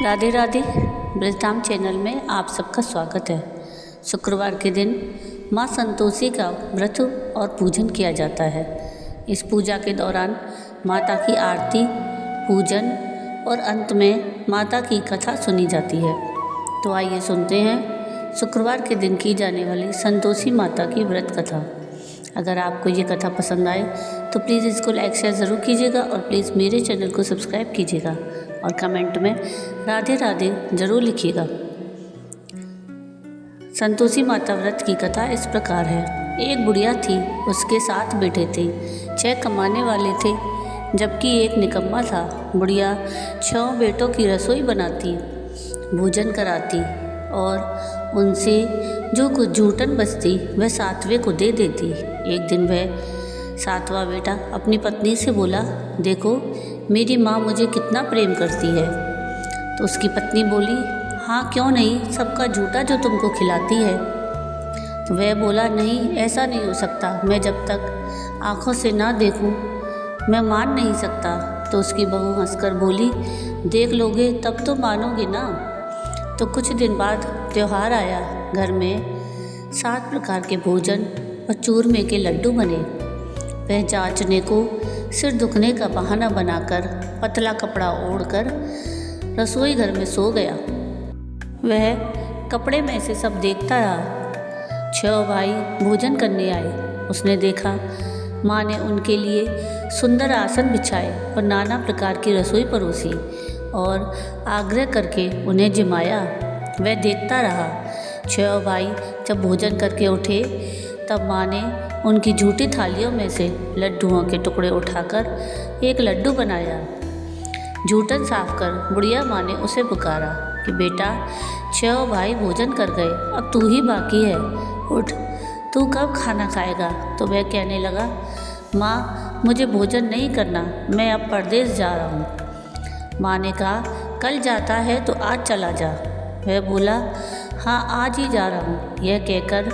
Radhe Radhe. Brajdham channel में आप सबका स्वागत है। शुक्रवार के दिन माँ संतोषी का व्रत और पूजन किया जाता है। इस पूजा के दौरान माता की आरती, पूजन और अंत में माता की कथा सुनी जाती है। तो आइए सुनते हैं शुक्रवार के दिन की जाने वाली संतोषी माता की व्रत कथा। अगर आपको ये कथा पसंद आए तो प्लीज़ इसको लाइक शेयर ज़रूर कीजिएगा और प्लीज़ मेरे चैनल को सब्सक्राइब कीजिएगा और कमेंट में राधे राधे ज़रूर लिखिएगा। संतोषी माता व्रत की कथा इस प्रकार है। एक बुढ़िया थी, उसके 7 बेटे थे। 6 कमाने वाले थे जबकि एक निकम्मा था। बुढ़िया 6 बेटों की रसोई बनाती, भोजन कराती और उनसे जो कुछ जूठन बचती वह 7वें को दे देती। एक दिन वह 7वां बेटा अपनी पत्नी से बोला, देखो मेरी माँ मुझे कितना प्रेम करती है। तो उसकी पत्नी बोली, हाँ क्यों नहीं, सबका जूठा जो तुमको खिलाती है। तो वह बोला, नहीं ऐसा नहीं हो सकता, मैं जब तक आँखों से ना देखूं मैं मान नहीं सकता। तो उसकी बहू हंसकर बोली, देख लोगे तब तो मानोगे ना। तो कुछ दिन बाद त्यौहार आया। घर में 7 प्रकार के भोजन और चूरमे के लड्डू बने। वह जांचने को सिर दुखने का बहाना बनाकर पतला कपड़ा ओढ़कर रसोई घर में सो गया। वह कपड़े में से सब देखता रहा। 6 भाई भोजन करने आए। उसने देखा माँ ने उनके लिए सुंदर आसन बिछाए और नाना प्रकार की रसोई परोसी और आग्रह करके उन्हें जिमाया। वह देखता रहा। 6 भाई जब भोजन करके उठे तब माँ ने उनकी झूठी थालियों में से लड्डुओं के टुकड़े उठाकर एक लड्डू बनाया। जूठन साफ कर बुढ़िया माँ ने उसे पुकारा कि बेटा 6 भाई भोजन कर गए, अब तू ही बाकी है, उठ, तू कब खाना खाएगा। तो वह कहने लगा, माँ मुझे भोजन नहीं करना, मैं अब परदेश जा रहा हूँ। माँ ने कहा, कल जाता है तो आज चला जा। वह बोला, हाँ आज ही जा रहा हूँ। यह कहकर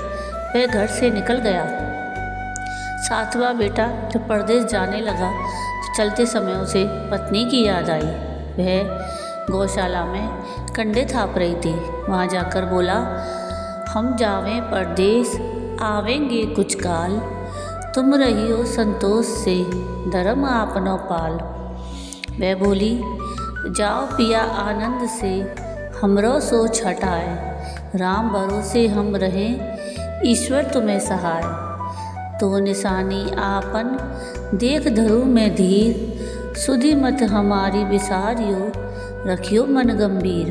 वह घर से निकल गया। 7वां बेटा जब परदेश जाने लगा तो चलते समय उसे पत्नी की याद आई। वह गौशाला में कंडे थाप रही थी। वहाँ जाकर बोला, हम जावें परदेश आवेंगे कुछ काल, तुम रही हो संतोष से धर्म आपनो पाल। वह बोली, जाओ पिया आनंद से हमरो सोच हटाए, राम भरोसे हम रहें ईश्वर तुम्हें सहाय। तो निशानी आपन देख धरू में धीर, सुधि मत हमारी विसारियो रखियो मन गंभीर।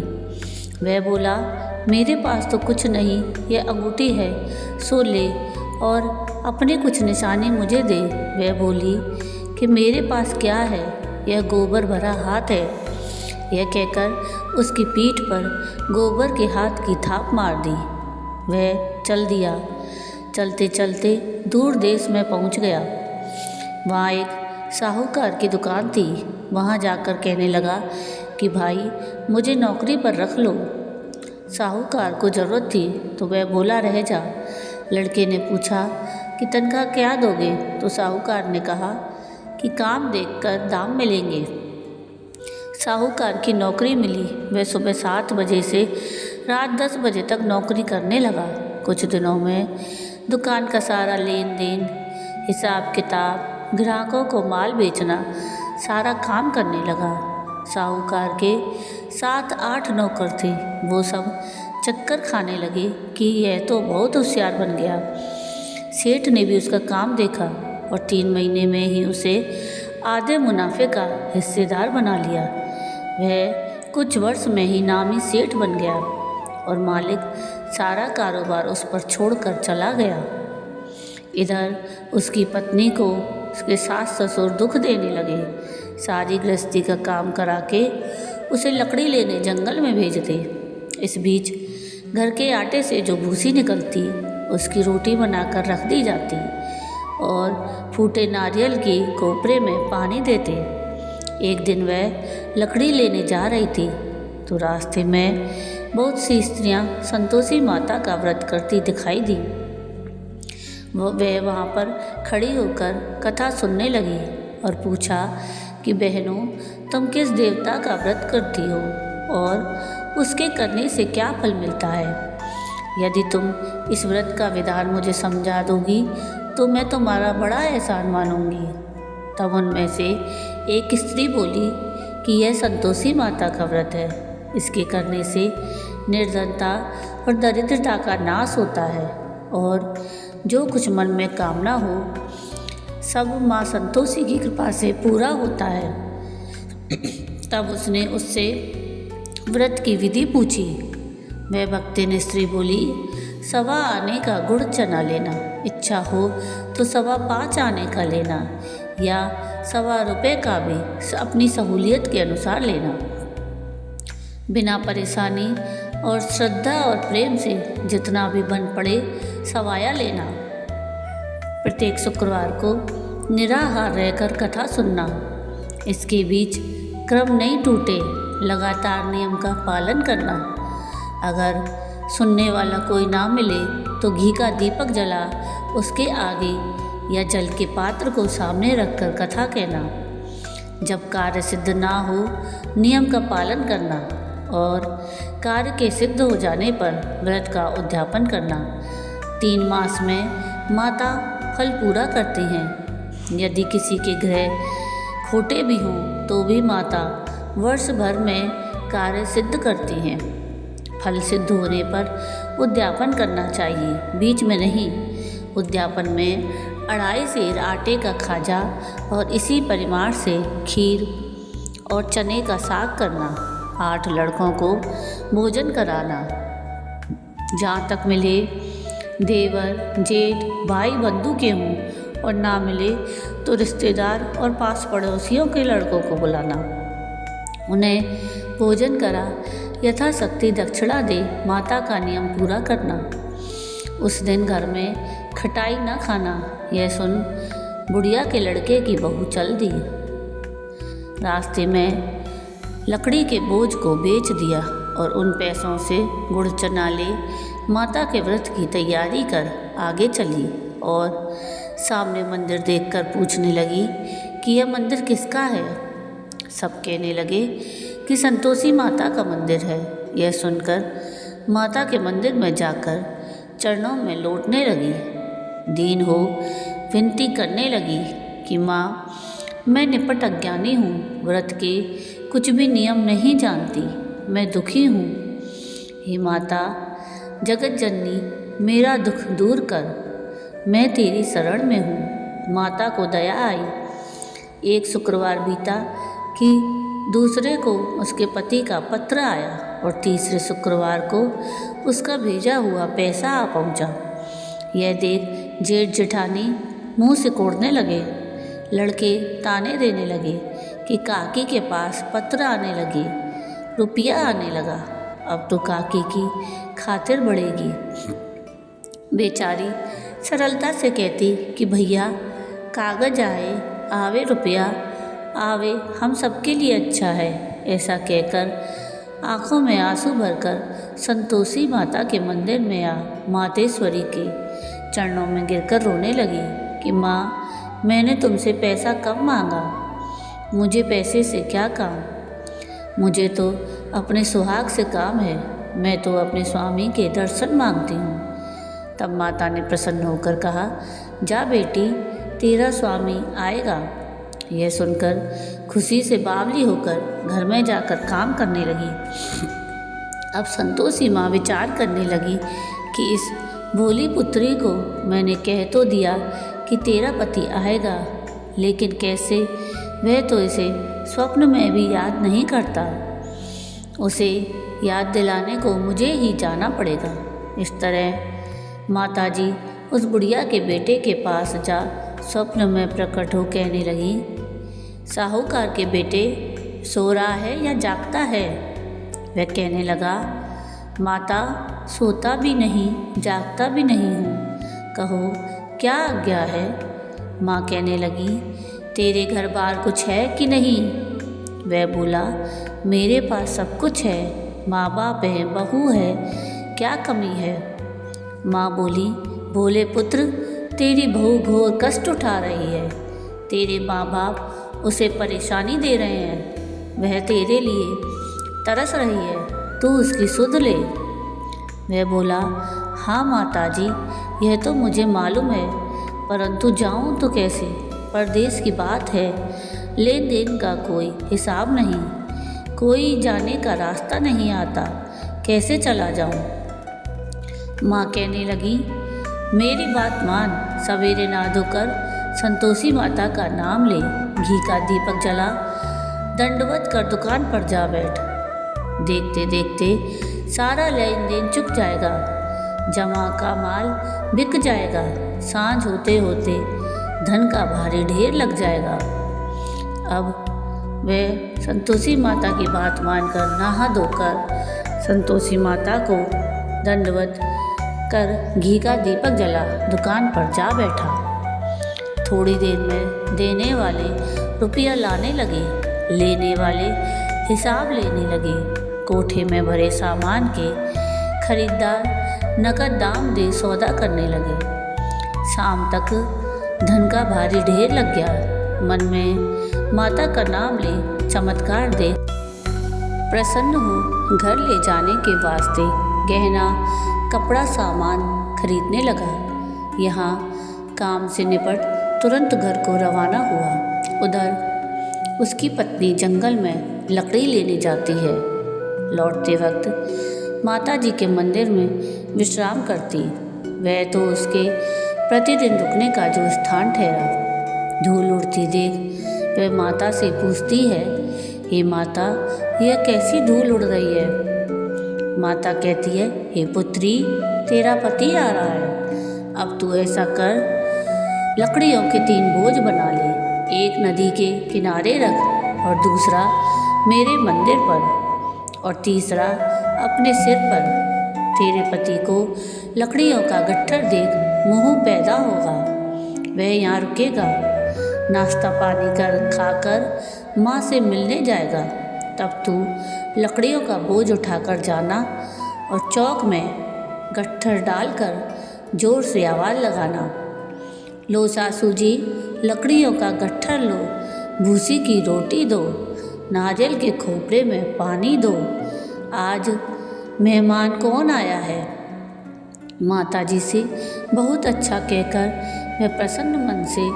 वह बोला, मेरे पास तो कुछ नहीं, यह अंगूठी है, सो ले और अपनी कुछ निशानी मुझे दे। वह बोली कि मेरे पास क्या है, यह गोबर भरा हाथ है। यह कहकर उसकी पीठ पर गोबर के हाथ की थाप मार दी। वह चल दिया। चलते चलते दूर देश में पहुंच गया। वहाँ एक साहूकार की दुकान थी। वहाँ जाकर कहने लगा कि भाई मुझे नौकरी पर रख लो। साहूकार को ज़रूरत थी तो वह बोला, रह जा। लड़के ने पूछा कि तनख्वाह क्या दोगे। तो साहूकार ने कहा कि काम देखकर दाम मिलेंगे। साहूकार की नौकरी मिली। वह सुबह 7 बजे से रात 10 बजे तक नौकरी करने लगा। कुछ दिनों में दुकान का सारा लेन देन, हिसाब किताब, ग्राहकों को माल बेचना, सारा काम करने लगा। साहूकार के 7-8 नौकर थे। वो सब चक्कर खाने लगे कि यह तो बहुत होशियार बन गया। सेठ ने भी उसका काम देखा और 3 महीने में ही उसे आधे मुनाफे का हिस्सेदार बना लिया। वह कुछ वर्ष में ही नामी सेठ बन गया और मालिक सारा कारोबार उस पर छोड़कर चला गया। इधर उसकी पत्नी को उसके सास ससुर दुख देने लगे। सारी गृहस्थी का काम करा के उसे लकड़ी लेने जंगल में भेजते। इस बीच घर के आटे से जो भूसी निकलती उसकी रोटी बनाकर रख दी जाती और फूटे नारियल की कोपरे में पानी देते। एक दिन वह लकड़ी लेने जा रही थी तो रास्ते में बहुत सी स्त्रियां संतोषी माता का व्रत करती दिखाई दी। वह वहाँ पर खड़ी होकर कथा सुनने लगी और पूछा कि बहनों तुम किस देवता का व्रत करती हो और उसके करने से क्या फल मिलता है। यदि तुम इस व्रत का विधान मुझे समझा दोगी तो मैं तुम्हारा बड़ा एहसान मानूंगी। तब उनमें से एक स्त्री बोली कि यह संतोषी माता का व्रत है। इसके करने से निर्धनता और दरिद्रता का नाश होता है और जो कुछ मन में कामना हो सब माँ संतोषी की कृपा से पूरा होता है। तब उसने उससे व्रत की विधि पूछी। वह भक्तिन स्त्री बोली, 1.25 आने का गुड़ चना लेना, इच्छा हो तो 5.25 आने का लेना या 1.25 रुपये का भी अपनी सहूलियत के अनुसार लेना। बिना परेशानी और श्रद्धा और प्रेम से जितना भी बन पड़े सवाया लेना। प्रत्येक शुक्रवार को निराहार रहकर कथा सुनना। इसके बीच क्रम नहीं टूटे, लगातार नियम का पालन करना। अगर सुनने वाला कोई ना मिले तो घी का दीपक जला उसके आगे या जल के पात्र को सामने रखकर कथा कहना। जब कार्य सिद्ध ना हो नियम का पालन करना और कार्य के सिद्ध हो जाने पर व्रत का उद्यापन करना। 3 मास में माता फल पूरा करती हैं। यदि किसी के ग्रह खोटे भी हों तो भी माता वर्ष भर में कार्य सिद्ध करती हैं। फल सिद्ध होने पर उद्यापन करना चाहिए, बीच में नहीं। उद्यापन में 2.5 सेर आटे का खाजा और इसी परिमाण से खीर और चने का साग करना। 8 लड़कों को भोजन कराना। जहाँ तक मिले देवर जेठ भाई बंधु के हों और ना मिले तो रिश्तेदार और पास पड़ोसियों के लड़कों को बुलाना। उन्हें भोजन करा यथाशक्ति दक्षिणा दे माता का नियम पूरा करना। उस दिन घर में खटाई न खाना। यह सुन बुढ़िया के लड़के की बहू चल दी। रास्ते में लकड़ी के बोझ को बेच दिया और उन पैसों से गुड़ चना ले माता के व्रत की तैयारी कर आगे चली और सामने मंदिर देखकर पूछने लगी कि यह मंदिर किसका है। सब कहने लगे कि संतोषी माता का मंदिर है। यह सुनकर माता के मंदिर में जाकर चरणों में लौटने लगी। दीन हो विनती करने लगी कि माँ, मैं निपट अज्ञानी हूँ, व्रत के कुछ भी नियम नहीं जानती, मैं दुखी हूँ। हे माता जगत जननी, मेरा दुख दूर कर, मैं तेरी शरण में हूँ। माता को दया आई। एक शुक्रवार बीता कि दूसरे को उसके पति का पत्र आया और तीसरे शुक्रवार को उसका भेजा हुआ पैसा आ पहुँचा। यह देख जेठ जेठानी मुँह सिकोड़ने लगे। लड़के ताने देने लगे कि काकी के पास पत्र आने लगे, रुपया आने लगा, अब तो काकी की खातिर बढ़ेगी। बेचारी सरलता से कहती कि भैया कागज आए आवे रुपया आवे, हम सबके लिए अच्छा है। ऐसा कहकर आँखों में आंसू भरकर संतोषी माता के मंदिर में आ मातेश्वरी के चरणों में गिरकर रोने लगी कि माँ, मैंने तुमसे पैसा कब मांगा, मुझे पैसे से क्या काम, मुझे तो अपने सुहाग से काम है, मैं तो अपने स्वामी के दर्शन मांगती हूँ। तब माता ने प्रसन्न होकर कहा, जा बेटी, तेरा स्वामी आएगा। यह सुनकर खुशी से बावली होकर घर में जाकर काम करने लगी। अब संतोषी माँ विचार करने लगी कि इस भोली पुत्री को मैंने कह तो दिया कि तेरा पति आएगा, लेकिन कैसे, वह तो इसे स्वप्न में भी याद नहीं करता। उसे याद दिलाने को मुझे ही जाना पड़ेगा। इस तरह माताजी उस बुढ़िया के बेटे के पास जा स्वप्न में प्रकट हो कहने लगी, साहूकार के बेटे, सो रहा है या जागता है। वह कहने लगा, माता, सोता भी नहीं जागता भी नहीं हूँ, कहो क्या आज्ञा है। माँ कहने लगी, तेरे घर बार कुछ है कि नहीं। वह बोला, मेरे पास सब कुछ है, माँ बाप है, बहू है, क्या कमी है। माँ बोली, भोले पुत्र, तेरी बहू घोर कष्ट उठा रही है, तेरे माँ बाप उसे परेशानी दे रहे हैं, वह तेरे लिए तरस रही है, तू उसकी सुध ले। वह बोला, हाँ माताजी, यह तो मुझे मालूम है, परंतु जाऊं तो कैसे? परदेश की बात है, लेन देन का कोई हिसाब नहीं, कोई जाने का रास्ता नहीं आता, कैसे चला जाऊं? माँ कहने लगी, मेरी बात मान, सवेरे नहा धोकर संतोषी माता का नाम ले, घी का दीपक जला, दंडवत कर दुकान पर जा बैठ। देखते देखते सारा लेन देन चुक जाएगा, जमा का माल बिक जाएगा, सांझ होते होते धन का भारी ढेर लग जाएगा। अब वह संतोषी माता की बात मानकर नहा धोकर संतोषी माता को दंडवत कर घी का दीपक जला दुकान पर जा बैठा। थोड़ी देर में देने वाले रुपया लाने लगे, लेने वाले हिसाब लेने लगे। कोठे में भरे सामान के खरीदार नकद दाम दे सौदा करने लगे। शाम तक धन का भारी ढेर लग गया। मन में माता का नाम ले चमत्कार दे प्रसन्न हो घर ले जाने के वास्ते गहना कपड़ा सामान खरीदने लगा। यहाँ काम से निपट तुरंत घर को रवाना हुआ। उधर उसकी पत्नी जंगल में लकड़ी लेने जाती है। लौटते वक्त माता जी के मंदिर में विश्राम करती। वह तो उसके प्रतिदिन रुकने का जो स्थान ठहरा। धूल उड़ती देख वह माता से पूछती है, हे माता, यह कैसी धूल उड़ रही है? माता कहती है, हे पुत्री, तेरा पति आ रहा है। अब तू ऐसा कर, लकड़ियों के 3 बोझ बना ले, एक नदी के किनारे रख और दूसरा मेरे मंदिर पर और तीसरा अपने सिर पर। तेरे पति को लकड़ियों का गट्ठर देख मोह पैदा होगा। वह यहाँ रुकेगा, नाश्ता पानी खाकर माँ से मिलने जाएगा। तब तू लकड़ियों का बोझ उठाकर जाना और चौक में गट्ठर डालकर जोर से आवाज़ लगाना, लो सासू जी, लकड़ियों का गट्ठर लो, भूसी की रोटी दो, नारियल के खोपड़े में पानी दो, आज मेहमान कौन आया है? माता जी से बहुत अच्छा कहकर मैं प्रसन्न मन से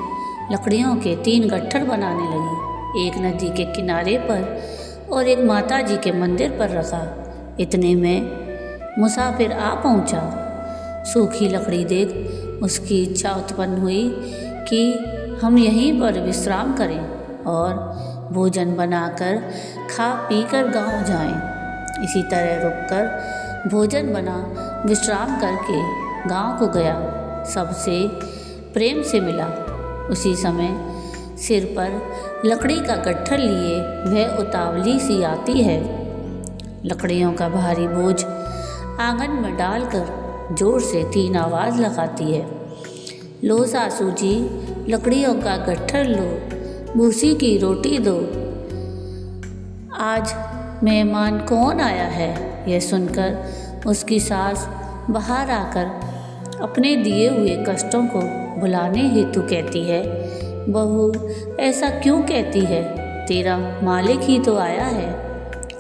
लकड़ियों के 3 गट्ठर बनाने लगी। एक नदी के किनारे पर और एक माता जी के मंदिर पर रखा। इतने में मुसाफिर आ पहुंचा। सूखी लकड़ी देख उसकी इच्छा उत्पन्न हुई कि हम यहीं पर विश्राम करें और भोजन बनाकर खा पी कर गाँव जाएं। इसी तरह रुककर भोजन बना विश्राम करके गांव को गया। सबसे प्रेम से मिला। उसी समय सिर पर लकड़ी का गट्ठर लिए वह उतावली सी आती है। लकड़ियों का भारी बोझ आंगन में डालकर जोर से 3 आवाज़ लगाती है, लो सासू जी, लकड़ियों का गट्ठर लो, भूसी की रोटी दो, आज मेहमान कौन आया है? यह सुनकर उसकी सास बाहर आकर अपने दिए हुए कष्टों को भुलाने हेतु कहती है, बहू ऐसा क्यों कहती है? तेरा मालिक ही तो आया है।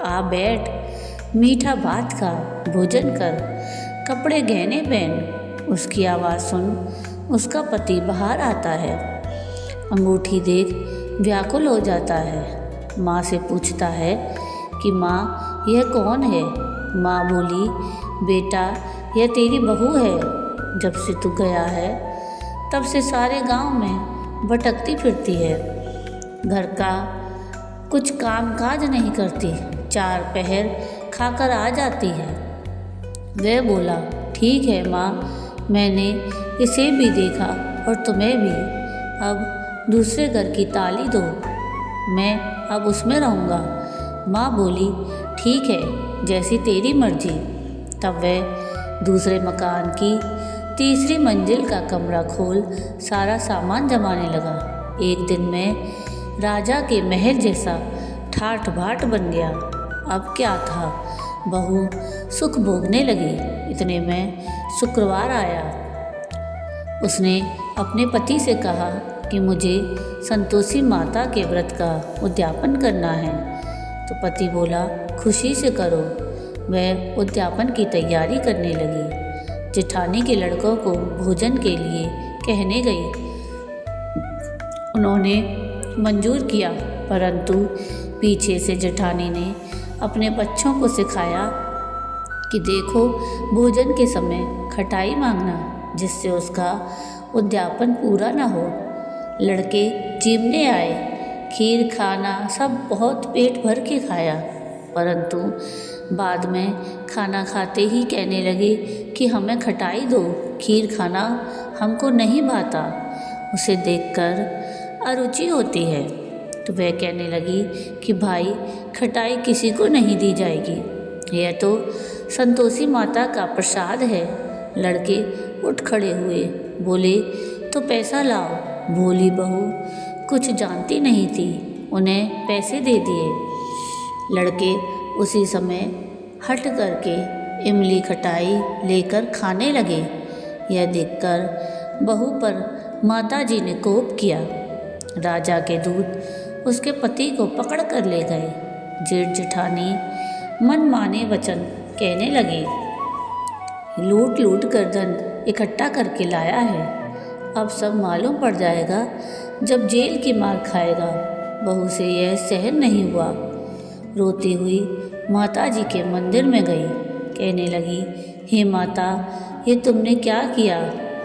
आ बैठ, मीठा भात खा, भोजन कर, कपड़े गहने पहन। उसकी आवाज़ सुन उसका पति बाहर आता है। अंगूठी देख व्याकुल हो जाता है। माँ से पूछता है कि माँ यह कौन है? माँ बोली, बेटा यह तेरी बहू है। जब से तू गया है तब से सारे गांव में भटकती फिरती है, घर का कुछ काम काज नहीं करती, 4 पहर खाकर आ जाती है। वह बोला, ठीक है माँ, मैंने इसे भी देखा और तुम्हें भी। अब दूसरे घर की ताली दो, मैं अब उसमें रहूँगा। माँ बोली, ठीक है, जैसी तेरी मर्जी। तब वह दूसरे मकान की 3री मंजिल का कमरा खोल सारा सामान जमाने लगा। एक दिन में राजा के महल जैसा ठाठ बाट बन गया। अब क्या था, बहू सुख भोगने लगी। इतने में शुक्रवार आया। उसने अपने पति से कहा कि मुझे संतोषी माता के व्रत का उद्यापन करना है। तो पति बोला, खुशी से करो। वह उद्यापन की तैयारी करने लगी। जेठानी के लड़कों को भोजन के लिए कहने गई। उन्होंने मंजूर किया, परंतु पीछे से जेठानी ने अपने बच्चों को सिखाया कि देखो, भोजन के समय खटाई मांगना, जिससे उसका उद्यापन पूरा न हो। लड़के चिमने आए, खीर खाना सब बहुत पेट भर के खाया, परंतु बाद में खाना खाते ही कहने लगे कि हमें खटाई दो, खीर खाना हमको नहीं भाता। उसे देखकर अरुचि होती है। तो वह कहने लगी कि भाई, खटाई किसी को नहीं दी जाएगी, यह तो संतोषी माता का प्रसाद है। लड़के उठ खड़े हुए, बोले तो पैसा लाओ। भोली बहू कुछ जानती नहीं थी, उन्हें पैसे दे दिए। लड़के उसी समय हट करके इमली खटाई लेकर खाने लगे। यह देखकर बहू पर माताजी ने कोप किया। राजा के दूत उसके पति को पकड़ कर ले गए। जेठ जेठानी मनमाने वचन कहने लगे, लूट लूट कर धन इकट्ठा करके लाया है, अब सब मालूम पड़ जाएगा जब जेल की मार खाएगा। बहू से यह सहन नहीं हुआ। रोती हुई माता जी के मंदिर में गई। कहने लगी, हे माता, ये तुमने क्या किया?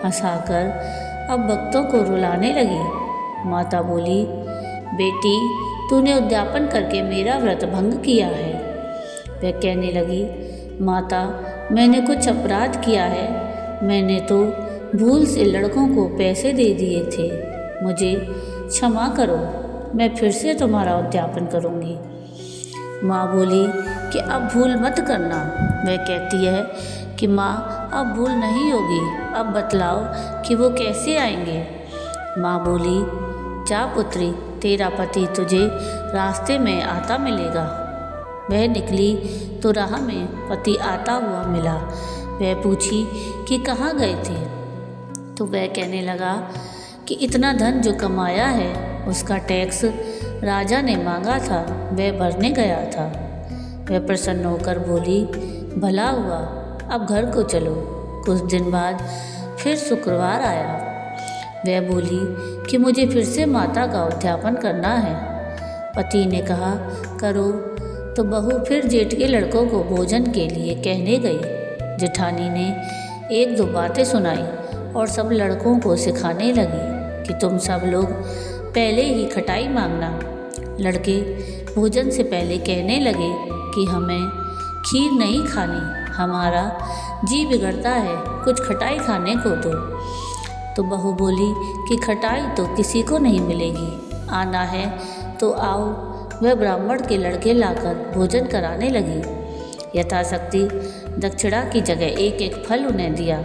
हंसाकर अब भक्तों को रुलाने लगी। माता बोली, बेटी, तूने उद्यापन करके मेरा व्रत भंग किया है। वह कहने लगी, माता, मैंने कुछ अपराध किया है। मैंने तो भूल से लड़कों को पैसे दे दिए थे, मुझे क्षमा करो, मैं फिर से तुम्हारा उद्यापन करूँगी। माँ बोली कि अब भूल मत करना। वह कहती है कि माँ, अब भूल नहीं होगी, अब बतलाओ कि वो कैसे आएंगे। माँ बोली, जा पुत्री, तेरा पति तुझे रास्ते में आता मिलेगा। वह निकली तो राह में पति आता हुआ मिला। वह पूछी कि कहाँ गए थे? तो वह कहने लगा कि इतना धन जो कमाया है उसका टैक्स राजा ने मांगा था, वह भरने गया था। वह प्रसन्न होकर बोली, भला हुआ, अब घर को चलो। कुछ दिन बाद फिर शुक्रवार आया। वह बोली कि मुझे फिर से माता का उद्यापन करना है। पति ने कहा, करो। तो बहू फिर जेठ के लड़कों को भोजन के लिए कहने गई। जेठानी ने एक दो बातें सुनाई और सब लड़कों को सिखाने लगी कि तुम सब लोग पहले ही खटाई मांगना। लड़के भोजन से पहले कहने लगे कि हमें खीर नहीं खानी, हमारा जी बिगड़ता है, कुछ खटाई खाने को दो। तो बहू बोली कि खटाई तो किसी को नहीं मिलेगी, आना है तो आओ। वह ब्राह्मण के लड़के लाकर भोजन कराने लगी। यथाशक्ति दक्षिणा की जगह एक एक फल उन्हें दिया।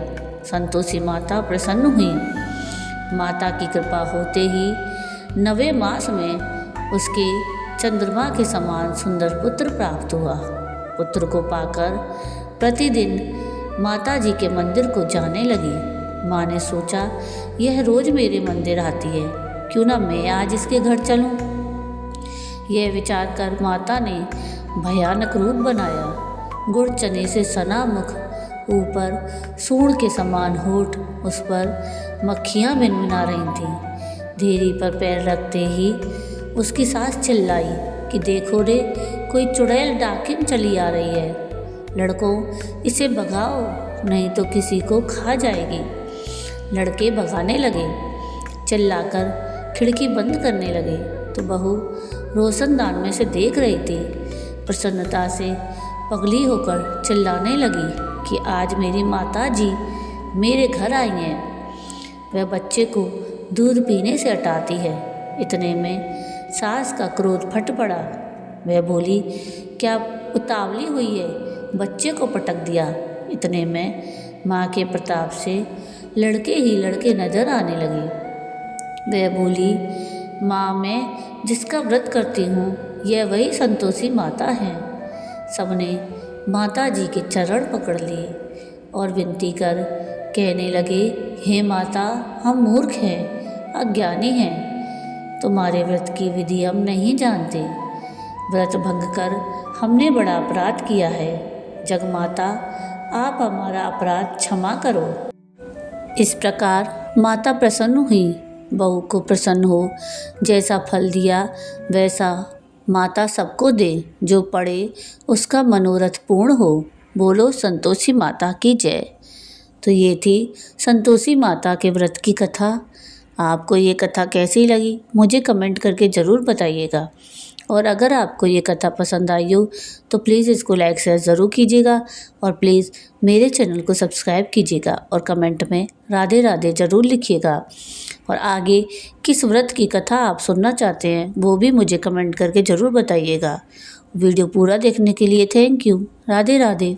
संतोषी माता प्रसन्न हुई। माता की कृपा होते ही 9वें मास में उसके चंद्रमा के समान सुंदर पुत्र प्राप्त हुआ। पुत्र को पाकर प्रतिदिन माता जी के मंदिर को जाने लगी। माँ ने सोचा, यह रोज मेरे मंदिर आती है, क्यों ना मैं आज इसके घर चलूं। यह विचार कर माता ने भयानक रूप बनाया। गुड़ चने से सना मुख, ऊपर सूंड के समान होठ, उस पर मक्खियाँ भिनभिना रही थीं। धीरी पर पैर रखते ही उसकी सास चिल्लाई कि देखो रे, कोई चुड़ैल डाकिन चली आ रही है। लड़कों, इसे भगाओ, नहीं तो किसी को खा जाएगी। लड़के भगाने लगे, चिल्लाकर खिड़की बंद करने लगे। तो बहू रोशनदान में से देख रही थी। प्रसन्नता से पगली होकर चिल्लाने लगी कि आज मेरी माता जी मेरे घर आई हैं। वह बच्चे को दूध पीने से हटाती है। इतने में सास का क्रोध फट पड़ा। वह बोली, क्या उतावली हुई है, बच्चे को पटक दिया। इतने में माँ के प्रताप से लड़के ही लड़के नजर आने लगे। वह बोली, माँ, मैं जिसका व्रत करती हूँ यह वही संतोषी माता है। सबने माता जी के चरण पकड़ लिए और विनती कर कहने लगे, हे माता, हम मूर्ख हैं, अज्ञानी हैं, तुम्हारे व्रत की विधि हम नहीं जानते। व्रत भंग कर हमने बड़ा अपराध किया है। जगमाता, आप हमारा अपराध क्षमा करो। इस प्रकार माता प्रसन्न हुई। बहू को प्रसन्न हो, जैसा फल दिया वैसा माता सबको दे, जो पढ़े उसका मनोरथ पूर्ण हो। बोलो संतोषी माता की जय। तो ये थी संतोषी माता के व्रत की कथा। आपको ये कथा कैसी लगी मुझे कमेंट करके ज़रूर बताइएगा। और अगर आपको ये कथा पसंद आई हो तो प्लीज़ इसको लाइक शेयर ज़रूर कीजिएगा और प्लीज़ मेरे चैनल को सब्सक्राइब कीजिएगा और कमेंट में राधे राधे ज़रूर लिखिएगा। और आगे किस व्रत की कथा आप सुनना चाहते हैं वो भी मुझे कमेंट करके ज़रूर बताइएगा। वीडियो पूरा देखने के लिए थैंक यू। राधे राधे।